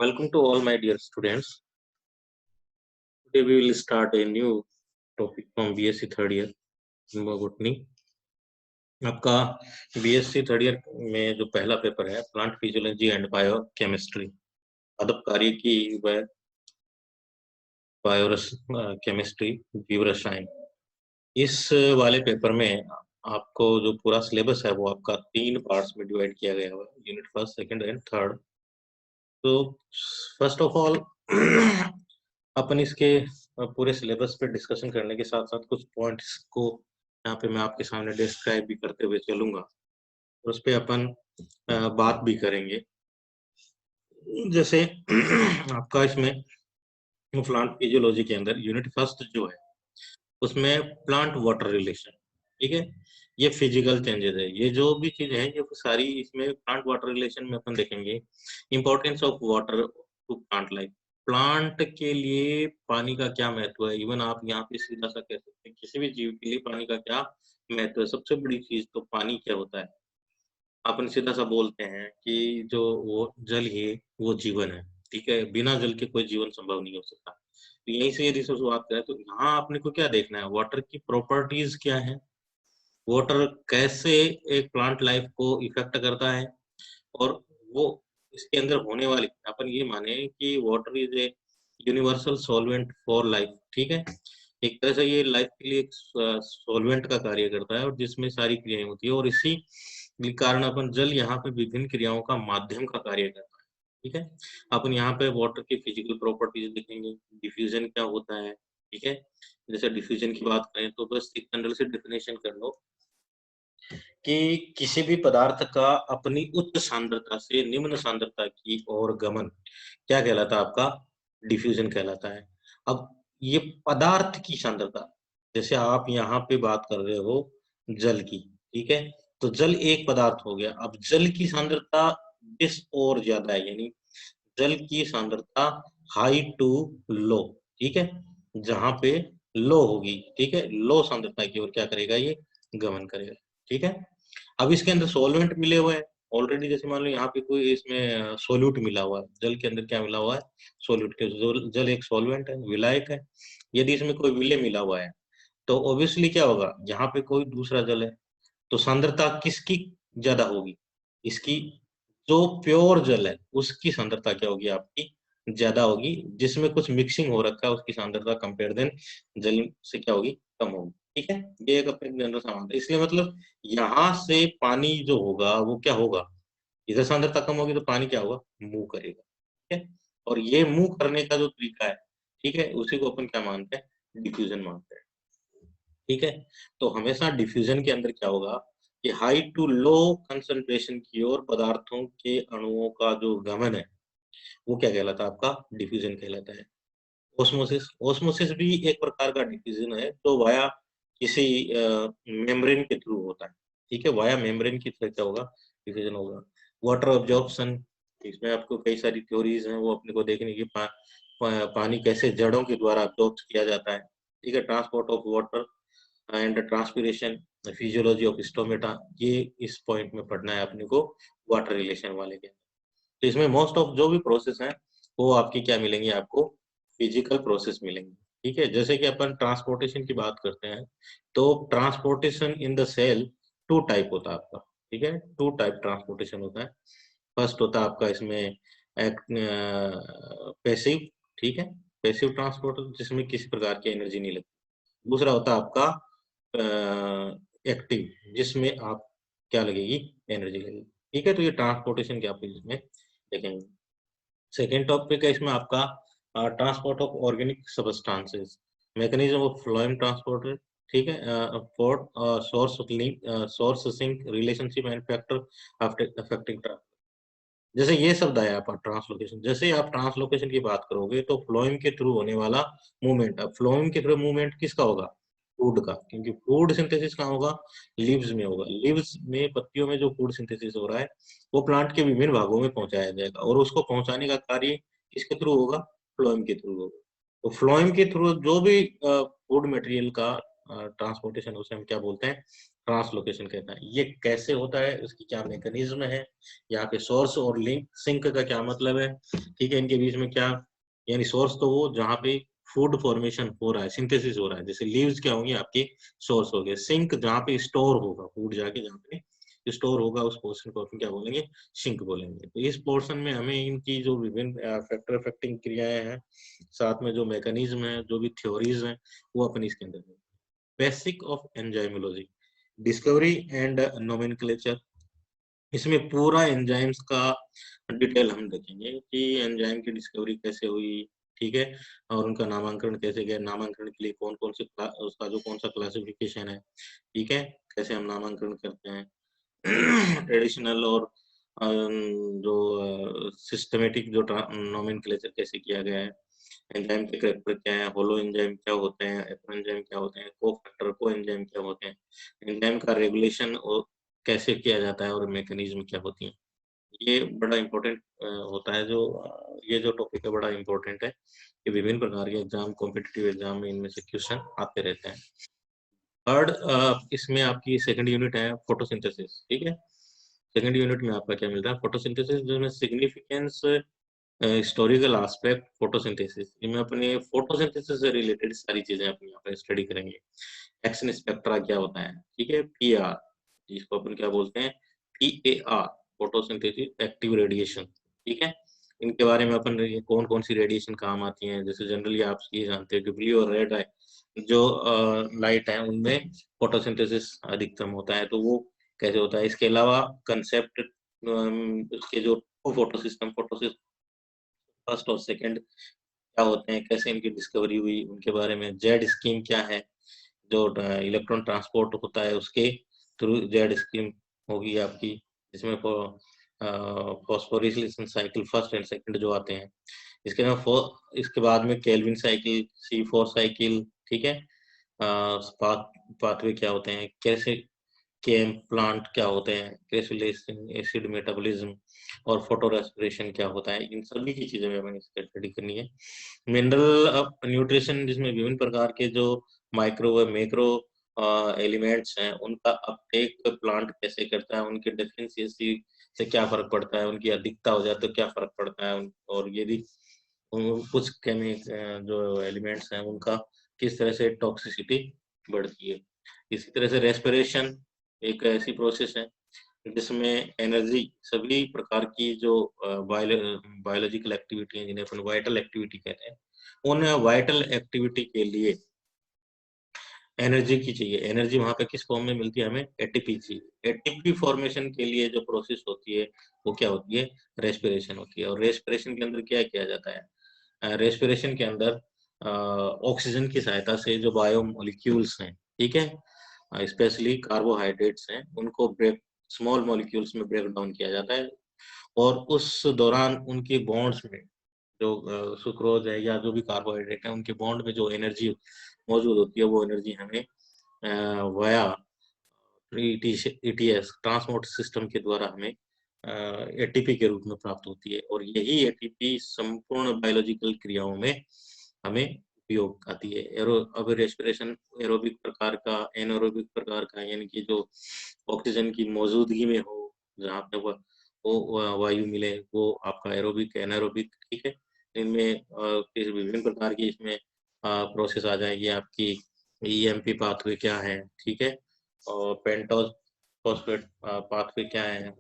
Welcome to all my dear students. Today we will start a new topic from BSc third year botany. आपका BSc third year में जो पहला paper है plant physiology and biochemistry, पादप कार्य की व केमिस्ट्री, जीव रसायन, इस वाले पेपर में आपको जो पूरा सिलेबस है वो आपका 3 पार्ट्स में डिवाइड किया गया है, unit first, second and third. तो फर्स्ट ऑफ ऑल अपन इसके पूरे सिलेबस पे डिस्कशन करने के साथ साथ कुछ पॉइंट्स को यहाँ पे मैं आपके सामने डिस्क्राइब भी करते हुए चलूंगा और उस पे अपन बात भी करेंगे। जैसे आपका इसमें प्लांट फिजियोलॉजी के अंदर यूनिट फर्स्ट जो है उसमें प्लांट वाटर रिलेशन, ठीक है, ये फिजिकल चेंजेस है, ये जो भी चीज है ये सारी इसमें प्लांट वाटर रिलेशन में अपन देखेंगे। Importance of water to plant life, plant के लिए पानी का क्या महत्व है, इवन आप यहाँ पे सीधा सा कह सकते हैं किसी भी जीव के लिए पानी का क्या महत्व है। सबसे बड़ी चीज तो पानी क्या होता है, अपन सीधा सा बोलते हैं कि जो वो जल ही वो जीवन है, ठीक है, बिना जल के कोई जीवन संभव नहीं हो सकता। तो यहीं से यदि शुरुआत करें तो यहाँ आपने को क्या देखना है, वाटर की प्रॉपर्टीज क्या है, वाटर कैसे एक प्लांट लाइफ को इफेक्ट करता है, और वो इसके अंदर होने वाली, अपन ये माने कि water is a universal solvent for life, ठीक है, एक तरह से ये लाइफ के लिए एक सॉल्वेंट का कार्य करता है और जिसमें सारी क्रियाएं होती है, और इसी कारण अपन जल यहाँ पे विभिन्न क्रियाओं का माध्यम का कार्य करता है, ठीक है। अपन यहाँ पे वाटर की फिजिकल प्रॉपर्टीज देखेंगे, डिफ्यूजन क्या होता है, ठीक है। जैसे डिफ्यूजन की बात करें तो बस एक जनरल से डेफिनेशन कर लो कि किसी भी पदार्थ का अपनी उच्च सांद्रता से निम्न सांद्रता की ओर गमन क्या कहलाता है, आपका डिफ्यूजन कहलाता है। अब ये पदार्थ की सांद्रता, जैसे आप यहाँ पे बात कर रहे हो जल की, ठीक है, तो जल एक पदार्थ हो गया। अब जल की सांद्रता इस और ज्यादा है, यानी जल की सांद्रता हाई टू लो, ठीक है, जहां पे लो होगी, ठीक है, लो सांद्रता की ओर क्या करेगा, ये गमन करेगा, ठीक है। अब इसके अंदर सॉल्वेंट मिले हुए हैं ऑलरेडी, जैसे मान लो यहाँ पे कोई इसमें सोल्यूट मिला हुआ है, जल के अंदर क्या मिला हुआ है, सोल्यूट के, जल एक सॉल्वेंट है, विलायक है। यदि इसमें कोई विलय मिला हुआ है तो ऑब्वियसली क्या होगा, यहाँ पे कोई दूसरा जल है तो सांद्रता किसकी ज्यादा होगी, इसकी, जो प्योर जल है उसकी सांद्रता क्या होगी, आपकी ज्यादा होगी। जिसमें कुछ मिक्सिंग हो रखा है उसकी सांद्रता कंपेयर देन जल से क्या होगी, कम होगी, ठीक है। ये एक अपने जनरल समानता है। इसलिए मतलब यहाँ से पानी जो होगा वो क्या होगा, इधर सांद्रता कम होगी तो पानी क्या होगा, मूव करेगा, ठीक है। और ये मूव करने का जो तरीका है, ठीक है, उसी को अपन क्या मानते हैं, डिफ्यूजन मानते हैं, ठीक है। तो हमेशा डिफ्यूजन के अंदर क्या होगा कि हाई टू लो कंसंट्रेशन की ओर पदार्थों के अणुओं का जो गमन है वो क्या कहलाता है, आपका डिफ्यूजन कहलाता है। ओस्मोसिस, ओस्मोसिस भी एक प्रकार का डिफ्यूजन है जो वाया किसी मेम्ब्रेन के थ्रू होता है, ठीक है, वाया मेम्ब्रेन की तरह क्या होगा, डिफ्यूजन होगा। वाटर ऑब्जॉर्प्शन, इसमें आपको कई सारी थ्योरीज हैं वो अपने को देखने की, पानी कैसे जड़ों के द्वारा अब्जॉर्ब किया जाता है, ठीक है, transport of water and transpiration, physiology of stomata, ये इस पॉइंट में पढ़ना है अपने को वाटर रिलेशन वाले के। तो इसमें मोस्ट ऑफ जो भी प्रोसेस हैं वो आपकी क्या मिलेंगी, आपको फिजिकल प्रोसेस मिलेंगे, ठीक है। जैसे कि अपन ट्रांसपोर्टेशन की बात करते हैं तो transportation in the cell two type होता है आपका, ठीक है, टू टाइप ट्रांसपोर्टेशन होता है। फर्स्ट होता है आपका इसमें पैसिव, ठीक है, पैसिव ट्रांसपोर्ट जिसमें किसी प्रकार की एनर्जी नहीं लगती। दूसरा होता है आपका एक्टिव, जिसमें आप क्या लगेगी, एनर्जी लगेगी, ठीक है। तो ये ट्रांसपोर्टेशन के आप इसमें देखेंगे। सेकेंड टॉपिक है इसमें आपका transport of organic substances, mechanism of phloem transporter, ठीक है, for source link, source sink relationship and factor affecting. जैसे ये शब्द आया आपका ट्रांसलोकेशन, जैसे ही आप ट्रांसलोकेशन की बात करोगे तो फ्लोएम के थ्रू होने वाला मूवमेंट, अब फ्लोएम के थ्रू मूवमेंट किसका होगा, फूड का, क्योंकि फूड सिंथेसिस कहाँ होगा, लीव्स में होगा। लीव्स में, पत्तियों में जो फूड सिंथेसिस हो रहा है वो प्लांट के विभिन्न भागों में पहुंचाया जाएगा और उसको पहुंचाने का कार्य किसके थ्रू होगा, फ्लोएम के थ्रू होगा। तो फ्लोएम के थ्रू जो भी फूड मटेरियल का ट्रांसपोर्टेशन, उसे हम क्या बोलते हैं, ट्रांसलोकेशन कहता है। ये कैसे होता है, उसकी क्या मैकेनिज्म है, यहाँ पे सोर्स और लिंक, सिंक का क्या मतलब है, ठीक है, इनके बीच में क्या, यानी सोर्स तो वो जहाँ पे फूड फॉर्मेशन हो रहा है, सिंथेसिस हो रहा है, जैसे लीव्स क्या होंगी आपकी, सोर्स हो गए। सिंक जहाँ पे स्टोर होगा फूड, जाके जहाँ पे स्टोर होगा उस पोर्शन को अपन क्या बोलेंगे, सिंक बोलेंगे। तो इस पोर्शन में हमें इनकी जो विभिन्न फैक्टर अफेक्टिंग क्रियाएं हैं, साथ में जो मैकेनिज्म है, जो भी थ्योरीज हैं, वो अपन इसके अंदर। Basic of enzymology, discovery and nomenclature, इसमें पूरा एंजाइम्स का डिटेल हम देखेंगे कि एंजाइम की डिस्कवरी कैसे हुई, ठीक है, और उनका नामांकन कैसे गया, नामांकन के लिए कौन कौन से उसका जो कौन सा क्लासिफिकेशन है, ठीक है, कैसे हम नामांकन करते हैं ट्रेडिशनल और जो सिस्टमेटिक जो नोमेनक्लेचर कैसे किया गया है, एंजाइम के कैरेक्टर क्या है, होलो एंजाइम क्या होते हैं, एपो एंजाइम क्या होते हैं, को फैक्टर को एंजाइम क्या होते हैं, एंजाइम का रेगुलेशन और कैसे किया जाता है, और मैकेनिज्म क्या होती है। ये बड़ा इम्पोर्टेंट होता है, जो ये जो टॉपिक है बड़ा इम्पोर्टेंट है कि विभिन्न प्रकार के एग्जाम, कॉम्पिटिटिव एग्जाम में इनमें से क्वेश्चन आते रहते हैं। थर्ड, इसमें आपकी सेकंड यूनिट है फोटोसिंथेसिस, ठीक है। सेकंड यूनिट में आपका क्या मिल रहा है, फोटोसिंथेसिस, जिसमें सिग्निफिकेंस, हिस्टोरिकल एस्पेक्ट, फोटोसिंथेसिस, इनमें अपने फोटोसिंथेसिस से रिलेटेड सारी चीजें अपन यहाँ पे स्टडी करेंगे। एक्शन स्पेक्ट्रा क्या होता है, ठीक है, पीआर, जिसको अपन क्या बोलते हैं, पीएआर, फोटोसिंथेसिस एक्टिव रेडिएशन, ठीक है। इनके बारे में अपन कौन कौन सी रेडिएशन काम आती है, जैसे जनरली आप ये जानते हैं कि ब्लू और रेड है जो लाइट है, उनमें फोटोसिंथेसिस अधिकतम होता है, तो वो कैसे होता है। इसके अलावा कंसेप्ट, उसके जो फोटो सिस्टम फर्स्ट और सेकंड क्या होते हैं, कैसे इनकी डिस्कवरी हुई, उनके बारे में। जेड स्कीम क्या है, जो इलेक्ट्रॉन ट्रांसपोर्ट होता है उसके थ्रू जेड स्कीम होगी आपकी, जिसमें phosphorylation cycle first and second जो आते हैं। इसके बाद में केल्विन साइकिल, C4 साइकिल, ठीक है, पाथवे क्या होते हैं, कैसे केम प्लांट क्या होते हैं, क्रेसुलेशन, एसिड मेटाबॉलिज्म, और फोटो रेस्पिरेशन क्या होता है, इन सभी की चीजें हमें स्टडी करनी है। मिनरल न्यूट्रिशन, जिसमें विभिन्न प्रकार के जो माइक्रो व मैक्रो एलिमेंट्स हैं, उनका अपटेक प्लांट कैसे करता है, उनकी डेफिशिएंसी से क्या फर्क पड़ता है, उनकी अधिकता हो जाए तो क्या फर्क पड़ता है, और यदि कुछ केमिक जो एलिमेंट्स हैं उनका किस तरह से टॉक्सिसिटी बढ़ती है। इसी तरह से रेस्पिरेशन एक ऐसी प्रोसेस है जिसमें एनर्जी, सभी प्रकार की जो बायोलॉजिकल एक्टिविटी है, जिन्हें अपन वाइटल एक्टिविटी कहते हैं, उन वाइटल एक्टिविटी के लिए एनर्जी की चाहिए। एनर्जी वहां पे किस फॉर्म में मिलती है, हमें एटीपी चाहिए। एटीपी फॉर्मेशन के लिए जो प्रोसेस होती है वो क्या होती है, रेस्पिरेशन होती है। और रेस्पिरेशन के अंदर क्या किया जाता है, रेस्पिरेशन के अंदर ऑक्सीजन की सहायता से जो बायोमोलिक्यूल्स हैं, ठीक है, स्पेशली कार्बोहाइड्रेट्स हैं, उनको ब्रेक, स्मॉल मॉलिक्यूल्स में ब्रेक डाउन किया जाता है, और उस दौरान उनके बॉन्ड्स में जो सुक्रोज है या जो भी कार्बोहाइड्रेट है, उनके बॉन्ड में जो एनर्जी मौजूद होती है, वो एनर्जी हमें वाया ETS ट्रांसपोर्ट सिस्टम के द्वारा हमें एटीपी के रूप में प्राप्त होती है। और यही एटीपी संपूर्ण बायोलॉजिकल क्रियाओं में हमें उपयोग आती है। अब रेस्पिरेशन एरोबिक प्रकार का, एनएरोबिक प्रकार का, यानी कि जो ऑक्सीजन की मौजूदगी में हो, जहाँ पे वो वायु मिले, वो आपका एरोबिक, एनारोबिक, ठीक है। इनमें विभिन्न प्रकार की इसमें प्रोसेस आ जाएगी आपकी। EMP पाथवे क्या है, ठीक है, और पेंटोज फॉस्फेट पाथवे क्या है,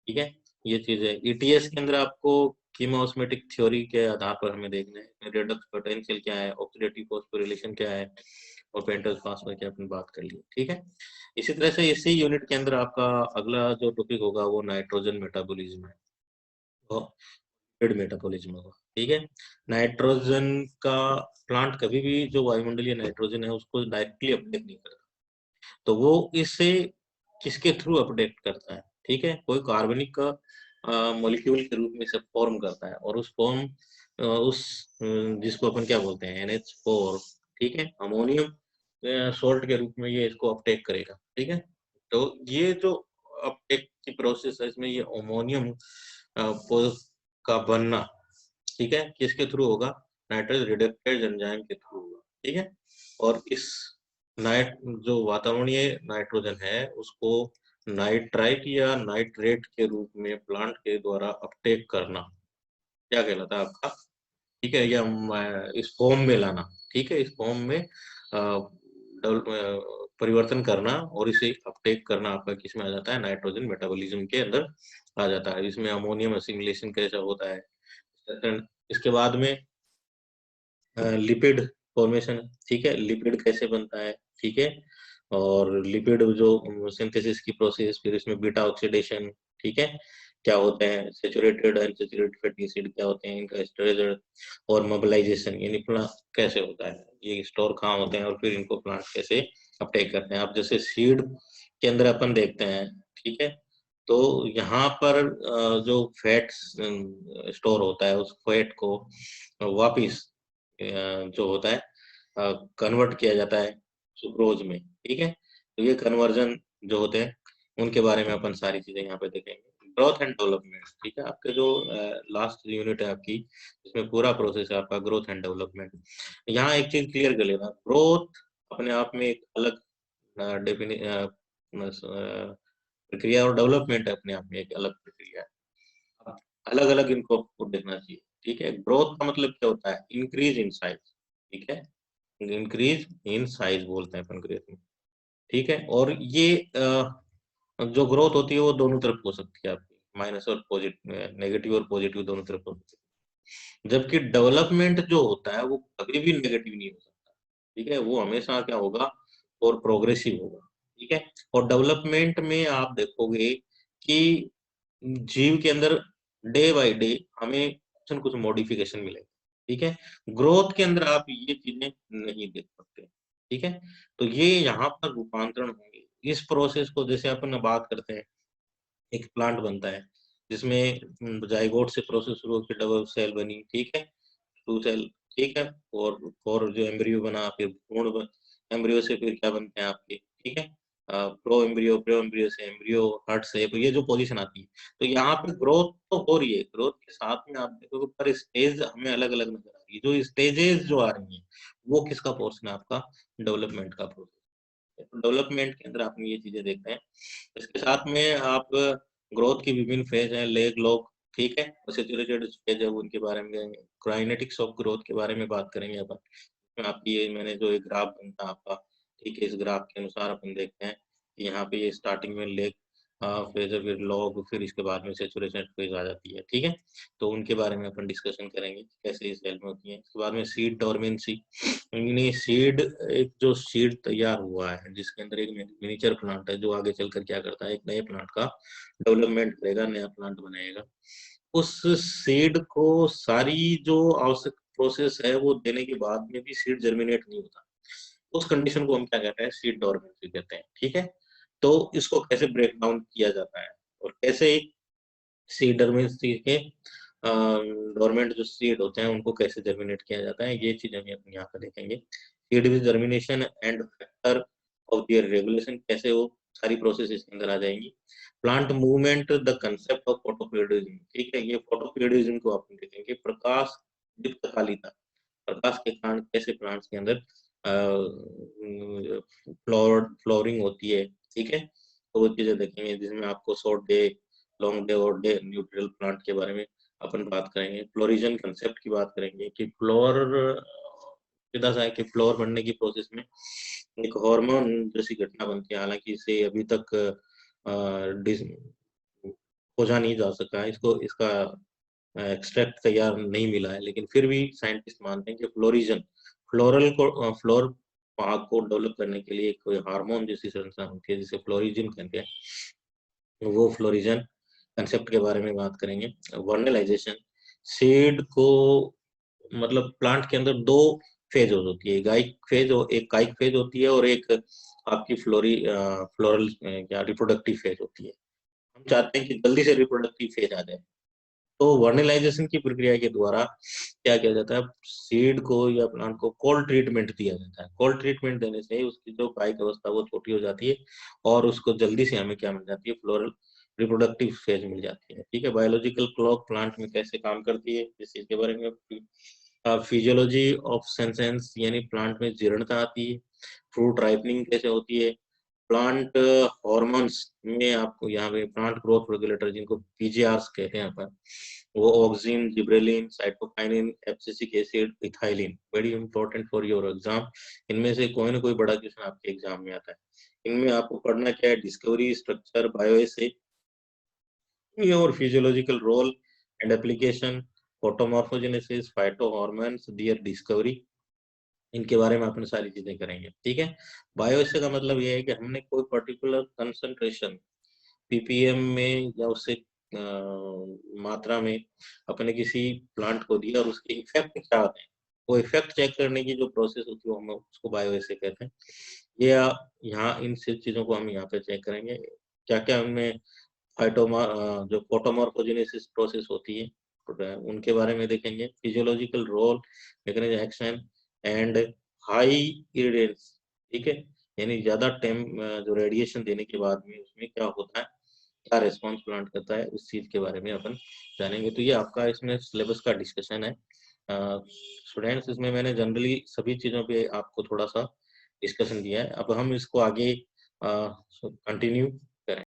ठीक है, ये चीज है। ETS के अंदर आपको कीमोस्मेटिक थ्योरी के आधार पर हमें देखना है, रिडक्स पोटेंशियल क्या है, ऑक्सीडेटिव फॉस्फोरिलेशन क्या है, और पेंटोज फास्फेट की अपन बात कर ली, ठीक है। इसी तरह से इसी यूनिट के अंदर आपका अगला जो टॉपिक होगा वो नाइट्रोजन मेटाबॉलिज्म है, तो लिपिड मेटाबॉलिज्म होगा, ठीक है। नाइट्रोजन का प्लांट कभी भी जो वायुमंडलीय नाइट्रोजन है उसको डायरेक्टली अपडेट नहीं करता, तो वो इसे किसके थ्रू अपडेट करता है, ठीक है, कोई कार्बनिक का मॉलिक्यूल के रूप में इसे फॉर्म करता है, और उस फॉर्म उस जिसको अपन क्या बोलते हैं NH4, ठीक है, अमोनियम सॉल्ट के रूप में ये इसको अपटेक करेगा, ठीक है। तो ये जो अपटेक की प्रोसेस है, इसमें ये अमोनियम का बनना, ठीक है, किसके थ्रू होगा, नाइट्रोजन रिडक्टेज एंजाइम के थ्रू होगा, ठीक है। और इस जो वातावरणीय नाइट्रोजन है उसको नाइट्राइट या नाइट्रेट के रूप में प्लांट के द्वारा अपटेक करना क्या कहलाता है आपका, ठीक है, या इस फॉर्म में लाना, ठीक है, इस फॉर्म में परिवर्तन करना और इसे अपटेक करना आपका किस में आ जाता है, नाइट्रोजन मेटाबॉलिज्म के अंदर आ जाता है। इसमें अमोनियम असिमिलेशन कैसा होता है। इसके बाद में लिपिड फॉर्मेशन, ठीक है, लिपिड कैसे बनता है, ठीक है, और लिपिड जो सिंथेसिस की प्रोसेस, फिर इसमें बीटा ऑक्सीडेशन, ठीक है, क्या होते हैं, सेचुरेटेड अनसैचुरेटेड फैटी एसिड क्या होते हैं, इनका स्टोरेज और मोबिलाइजेशन यानी कैसे होता है, ये स्टोर कहाँ होते हैं और फिर इनको प्लांट कैसे अपटेक करते हैं। आप जैसे सीड के अंदर अपन देखते हैं, ठीक है, तो यहाँ पर जो फैट स्टोर होता है उस फैट को वापिस जो होता है कन्वर्ट किया जाता है सुक्रोज में, ठीक है। तो ये कन्वर्जन जो होते हैं उनके बारे में अपन सारी चीजें यहाँ पे देखेंगे। ग्रोथ एंड डेवलपमेंट, ठीक है, आपके जो लास्ट यूनिट है आपकी, इसमें पूरा प्रोसेस है आपका ग्रोथ एंड डेवलपमेंट। यहाँ एक चीज क्लियर कर लेना, ग्रोथ अपने आप में एक अलग प्रक्रिया और डेवलपमेंट अपने आप में एक अलग प्रक्रिया है, अलग अलग इनको आपको देखना चाहिए, ठीक है। ग्रोथ का मतलब क्या होता है, इंक्रीज इन साइज, ठीक है, इंक्रीज इन साइज बोलते हैं अपन ग्रोथ में, ठीक है। और ये जो ग्रोथ होती है वो दोनों तरफ हो सकती है आपकी, माइनस और पॉजिटिव, नेगेटिव और पॉजिटिव दोनों तरफ हो सकती है। जबकि डेवलपमेंट जो होता है वो कभी भी नेगेटिव नहीं हो सकता, ठीक है, वो हमेशा क्या होगा, और प्रोग्रेसिव होगा, ठीक है। और डेवलपमेंट में आप देखोगे कि जीव के अंदर डे बाय डे हमें कुछ न कुछ मॉडिफिकेशन मिलेगा, ठीक है। ग्रोथ के अंदर आप ये चीजें नहीं देख सकते, ठीक है। तो ये यहाँ पर रूपांतरण होंगे इस प्रोसेस को, जैसे अपन बात करते हैं एक प्लांट बनता है जिसमें जाइगोट से प्रोसेस शुरू होकर डबल सेल बनी, ठीक है, टू सेल, ठीक है, और जो एम्ब्रियो बना, फिर भ्रूण, एम्ब्रियो से फिर क्या बनते हैं आपके, ठीक है, प्रो एम्ब्रियो से एम्ब्रियो, हर्ट से, तो ये जो पोजीशन आती है, तो यहाँ पे ग्रोथ तो हो रही है, ग्रोथ के साथ में आप देखोगे पर स्टेज हमें अलग अलग नजर आ रही है, जो स्टेजेस जो आ रही है वो किसका पोर्शन है, आपका डेवलपमेंट का पोर्शन। डेवलपमेंट के अंदर आप ये चीजें देखते हैं। इसके साथ में आप ग्रोथ की विभिन्न फेज है, लेग लॉग, ठीक है, सेचुरेटेड फेज है उनके बारे में, काइनेटिक्स ऑफ ग्रोथ के बारे में बात करेंगे अपन। आपकी ये मैंने जो एक ग्राफ बनता है आपका, ठीक है, इस ग्राफ के अनुसार अपन देखते हैं कि यहाँ पे ये स्टार्टिंग में लेग फेज है, फिर लॉग, फिर इसके बाद में सेचुरेशन फेज आ जाती है, ठीक है। तो उनके बारे में अपन डिस्कशन करेंगे कैसे इस सेल में होती है। इसके बाद में सीड डोरमेंसी, यानी सीड, एक जो सीड तैयार हुआ है जिसके अंदर एक मिनिएचर प्लांट है जो आगे चलकर क्या करता है, एक नए प्लांट का डेवलपमेंट करेगा, नया प्लांट बनाएगा। उस सीड को सारी जो आवश्यक प्रोसेस है वो देने के बाद में भी सीड जर्मिनेट नहीं होता, उस कंडीशन को हम क्या कहते हैं, सीड डोरमेंसी कहते हैं, ठीक है। तो इसको कैसे ब्रेक डाउन किया जाता है और कैसे सीड डोरमेंसी के डोरमेंट जो सीड होते हैं उनको कैसे जर्मिनेट किया जाता है, ये चीज हम यहाँ पर देखेंगे। Seed with germination and factor of their regulation, कैसे वो सारी प्रोसेस इसके अंदर आ जाएंगी। Plant movement, the concept of photoperiodism, ठीक है, ये फोटोपीरियोडिज्म को आप देखेंगे। प्रकाश दीप्तकालिता, प्रकाश के कारण कैसे प्लांट्स के अंदर फ्लोरिंग होती है, ठीक है, तो वो चीजें देखेंगे जिसमें आपको शॉर्ट डे, लॉन्ग डे और डे न्यूट्रल प्लांट के बारे में अपन बात करेंगे। फ्लोरिजन कंसेप्ट की बात करेंगे कि फ्लोर सीधा सा है कि फ्लोर बनने की प्रोसेस में एक हार्मोन जैसी घटना बनती है, हालांकि इसे अभी तक खोजा नहीं जा सका है, इसको इसका एक्सट्रैक्ट तैयार नहीं मिला है, लेकिन फिर भी साइंटिस्ट मानते हैं कि फ्लोरिजन, फ्लोरल को फ्लोर पार्क को डेवलप करने के लिए कोई हार्मोन जैसी संरचना होती है जिसे फ्लोरिजन कहते हैं, वो फ्लोरिजन कंसेप्ट के बारे में बात करेंगे। वर्नलाइजेशन, सीड को मतलब प्लांट के अंदर दो फेज होती है, गाइक फेज और एक काइक फेज होती है, और एक आपकी फ्लोरल क्या रिप्रोडक्टिव फेज होती है। हम चाहते हैं कि जल्दी से रिप्रोडक्टिव फेज आ जाए, तो वर्नलाइजेशन की प्रक्रिया के द्वारा क्या किया जाता है, सीड को या प्लांट को कोल्ड ट्रीटमेंट दिया जाता है। कोल्ड ट्रीटमेंट देने से उसकी जो कायिक अवस्था वो छोटी हो जाती है और उसको जल्दी से हमें क्या मिल जाती है, फ्लोरल रिप्रोडक्टिव फेज मिल जाती है, ठीक है। बायोलॉजिकल क्लॉक प्लांट में कैसे काम करती है इस चीज के बारे में। फिजियोलॉजी ऑफ सेंसेंस, यानी प्लांट में जीर्णता आती है, फ्रूट राइपनिंग कैसे होती है, प्लांट हॉर्मोन्स में आपको यहाँ पे प्लांट ग्रोथ रेगुलेटर जिनको पीजीआरस कहते हैं यहाँ पर, वो auxin, gibberellin, cytokinin, abscisic acid, ethylene, very important for your exam. इनमें से कोई ना कोई बड़ा क्वेश्चन आपके एग्जाम में आता है। इनमें आपको पढ़ना क्या है, डिस्कवरी, स्ट्रक्चर, बायोएसे और physiological role and application, photomorphogenesis, phytohormones, their discovery, इनके बारे में अपन सारी चीजें करेंगे। ठीक है, बायोएसे का मतलब ये है कि हमने कोई पर्टिकुलर कंसंट्रेशन पीपीएम में या उससे मात्रा में अपने किसी प्लांट को दिया और उसके इफेक्ट क्या आते हैं, वो इफेक्ट चेक करने की जो प्रोसेस होती है हम उसको बायोएसे कहते हैं। ये यहाँ इन सब चीजों को हम यहाँ पे चेक करेंगे, क्या क्या उनमें फाइटोमा जो फोटोमॉर्फोजेनेसिस प्रोसेस होती है उनके बारे में देखेंगे, physiological role, mechanism action and high irradiance. ठीक है, यानी ज्यादा टाइम जो रेडिएशन देने के बाद में उसमें क्या होता है, क्या रेस्पॉन्स प्लांट करता है, उस चीज के बारे में अपन जानेंगे। तो ये आपका इसमें सिलेबस का डिस्कशन है स्टूडेंट्स। इसमें मैंने जनरली सभी चीजों पे आपको थोड़ा सा डिस्कशन किया है। अब हम इसको आगे कंटिन्यू करें।